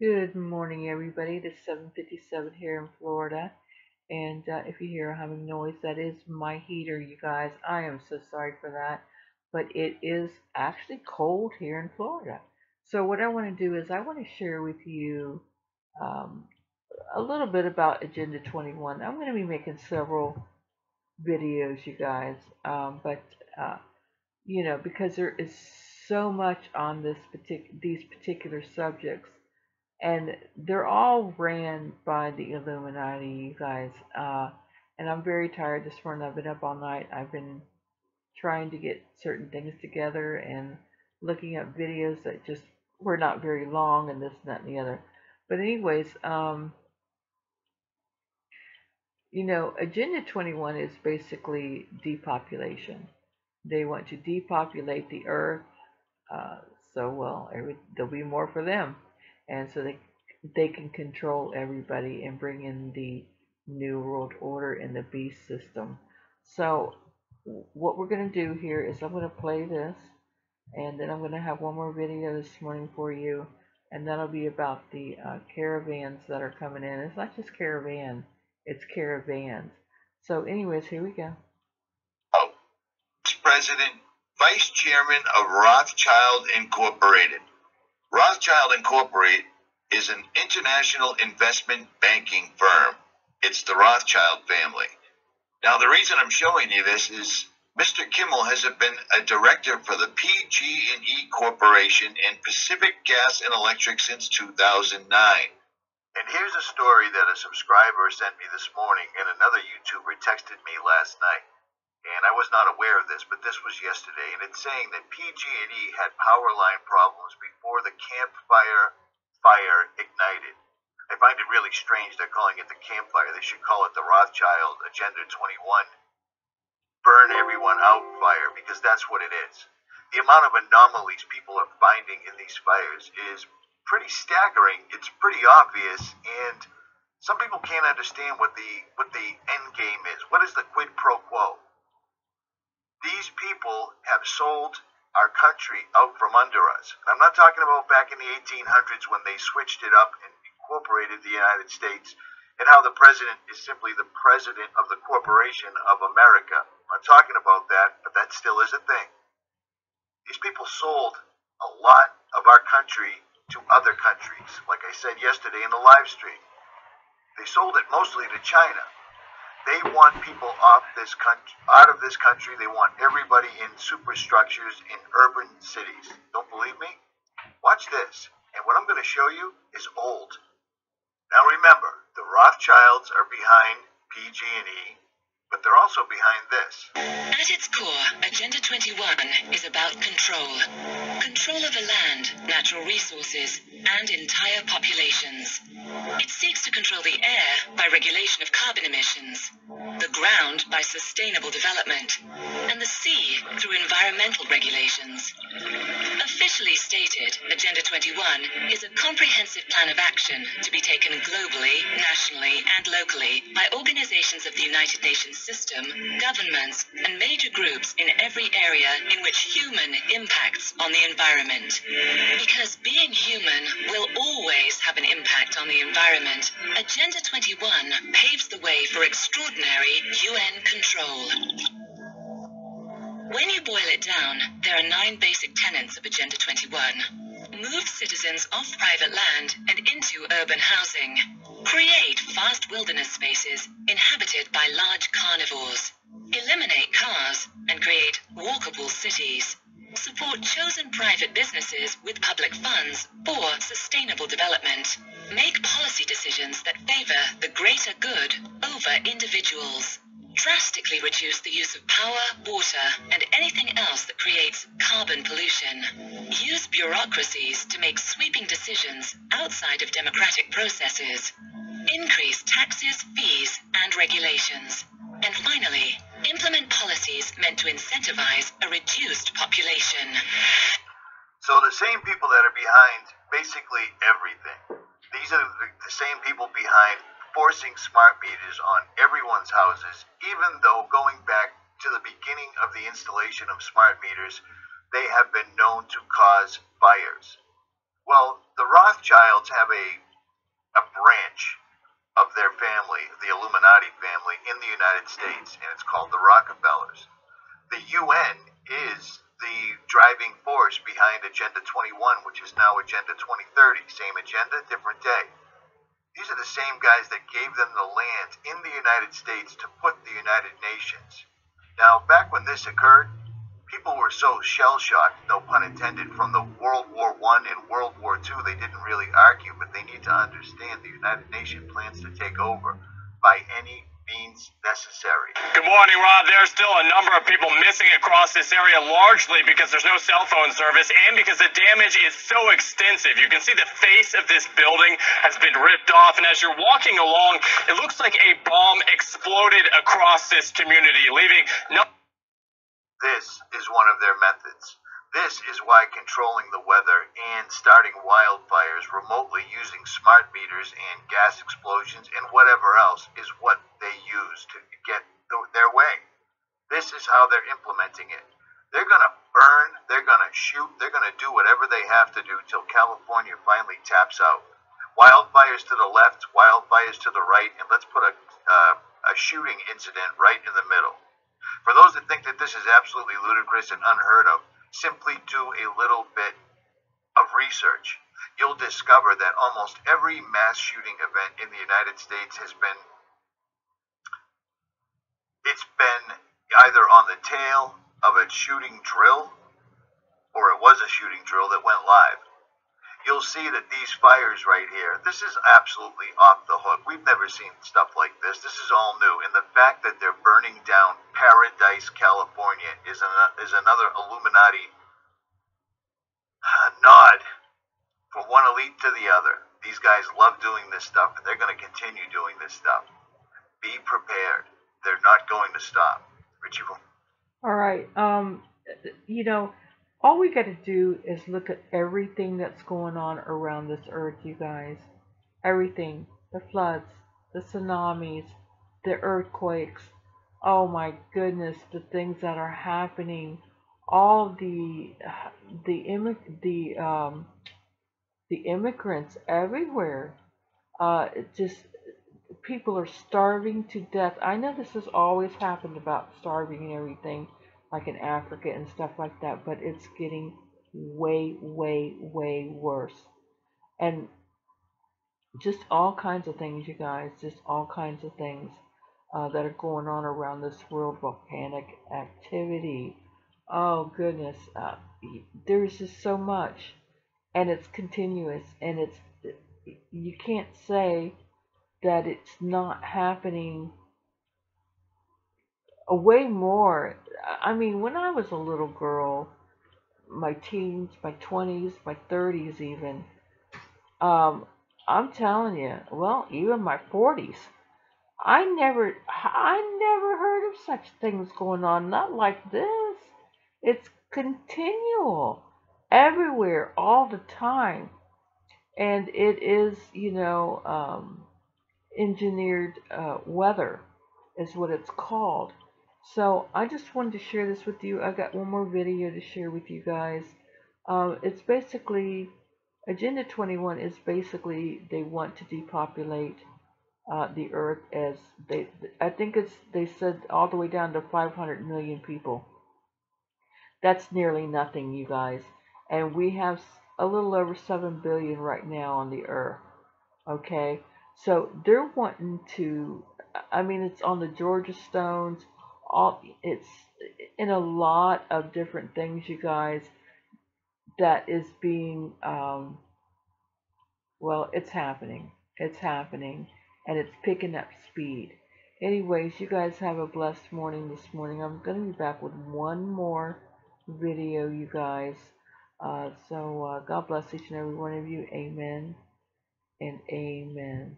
Good morning, everybody. It's 7:57 here in Florida, and if you hear a humming noise, that is my heater, you guys. I am so sorry for that, but it is actually cold here in Florida. So what I want to do is I want to share with you um, a little bit about Agenda 21. I'm going to be making several videos, you guys, but uh, because there is so much on these particular subjects, and they're all ran by the Illuminati, you guys. And I'm very tired this morning. I've been up all night. I've been trying to get certain things together and looking at videos that just were not very long, and this, and that, and the other. But anyways, Agenda 21 is basically depopulation. They want to depopulate the earth, uh, there'll be more for them, and so they can control everybody and bring in the new world order and the beast system. So what we're going to do here is I'm going to play this, and then I'm going to have one more video this morning for you, and that'll be about the caravans that are coming in. It's not just caravan, it's caravans. So anyways, here we go. Oh, President, Vice Chairman of Rothschild Incorporated. Rothschild Incorporated is an international investment banking firm. It's the Rothschild family. Now, the reason I'm showing you this is Mr. Kimmel has been a director for the PG&E Corporation and Pacific Gas and Electric since 2009. And here's a story that a subscriber sent me this morning, and another YouTuber texted me last night. And I was not aware of this, but this was yesterday, and it's saying that PG&E had power line problems before the campfire fire ignited. I find it really strange they're calling it the campfire. They should call it the Rothschild Agenda 21 burn everyone out fire, because that's what it is. The amount of anomalies people are finding in these fires is pretty staggering. It's pretty obvious, and some people can't understand what the end game is. What is the quid pro quo? These people have sold our country out from under us. I'm not talking about back in the 1800s when they switched it up and incorporated the United States, and how the president is simply the president of the corporation of America. I'm not talking about that, but that still is a thing. These people sold a lot of our country to other countries. Like I said yesterday in the live stream, they sold it mostly to China. They want people out of this country. They want everybody in superstructures in urban cities. Don't believe me? Watch this. And what I'm going to show you is old. Now remember, the Rothschilds are behind PG&E, but they're also behind this. At its core, Agenda 21 is about control. Control over land, natural resources, and entire populations. It seeks to control the air by regulation of carbon emissions, the ground by sustainable development, and the sea through environmental regulations. Officially stated, Agenda 21 is a comprehensive plan of action to be taken globally, nationally, and locally by organizations of the United Nations system, governments, and major groups in every area in which human impacts on the environment. Because being human will always have an impact on the environment, Agenda 21 paves the way for extraordinary UN control. When you boil it down, there are 9 basic tenets of Agenda 21. Move citizens off private land and into urban housing. Create vast wilderness spaces inhabited by large carnivores. Eliminate cars and create walkable cities. Support chosen private businesses with public funds for sustainable development. Make policy decisions that favor the greater good over individuals. Drastically reduce the use of power, water, and anything else that creates carbon pollution. Use bureaucracies to make sweeping decisions outside of democratic processes. Increase taxes, fees, and regulations. And finally, implement policies meant to incentivize a reduced population. So the same people that are behind basically everything. These are the same people behind forcing smart meters on everyone's houses, even though going back to the beginning of the installation of smart meters, they have been known to cause fires. Well, the Rothschilds have a branch of their family, the Illuminati family, in the United States, and it's called the Rockefellers. The UN is the driving force behind Agenda 21, which is now Agenda 2030. Same agenda, different day. These are the same guys that gave them the land in the United States to put the United Nations. Now, back when this occurred, people were so shell-shocked, no pun intended, from the World War I and World War II, they didn't really argue, but they need to understand the United Nations plans to take over by any means necessary. Good morning, Rob. There's still a number of people missing across this area, largely because there's no cell phone service and because the damage is so extensive. You can see the face of this building has been ripped off, and as you're walking along, it looks like a bomb exploded across this community, leaving no... This is one of their methods. This is why controlling the weather and starting wildfires remotely using smart meters and gas explosions and whatever else is what they use to get their way. This is how they're implementing it. They're going to burn, they're going to shoot, they're going to do whatever they have to do till California finally taps out. Wildfires to the left, wildfires to the right, and let's put a shooting incident right in the middle. For those that think that this is absolutely ludicrous and unheard of, simply do a little bit of research. You'll discover that almost every mass shooting event in the United States has been either on the tail of a shooting drill, or it was a shooting drill that went live. You'll see that these fires right here, this is absolutely off the hook. We've never seen stuff like this. This is all new. And the fact that they're burning down Paradise, California is another Illuminati nod from one elite to the other. These guys love doing this stuff, and they're going to continue doing this stuff. Be prepared. They're not going to stop. Richie. All right. You know, all we got to do is look at everything that's going on around this earth, you guys. Everything. The floods, the tsunamis, the earthquakes. Oh my goodness, the things that are happening. All the immigrants everywhere. People are starving to death. I know this has always happened about starving and everything, like in Africa and stuff like that, but it's getting way, way, way worse. And just all kinds of things, you guys, just all kinds of things that are going on around this world. Volcanic activity. Oh goodness, there's just so much, and it's continuous, and you can't say that it's not happening. Way more. I mean, when I was a little girl, my teens, my 20s, my 30s even, I'm telling you, well, even my 40s, I never heard of such things going on, not like this. It's continual, everywhere, all the time. And it is, engineered weather is what it's called. So I just wanted to share this with you. I got one more video to share with you guys. It's basically, Agenda 21 is basically they want to depopulate the earth, as I think they said all the way down to 500 million people. That's nearly nothing, you guys. And we have a little over 7 billion right now on the earth. Okay? So they're wanting to, I mean, it's on the Georgia Stones. It's in a lot of different things, you guys, that is being, well, it's happening. It's happening. And it's picking up speed. Anyways, you guys have a blessed morning this morning. I'm going to be back with one more video, you guys. So God bless each and every one of you. Amen and amen.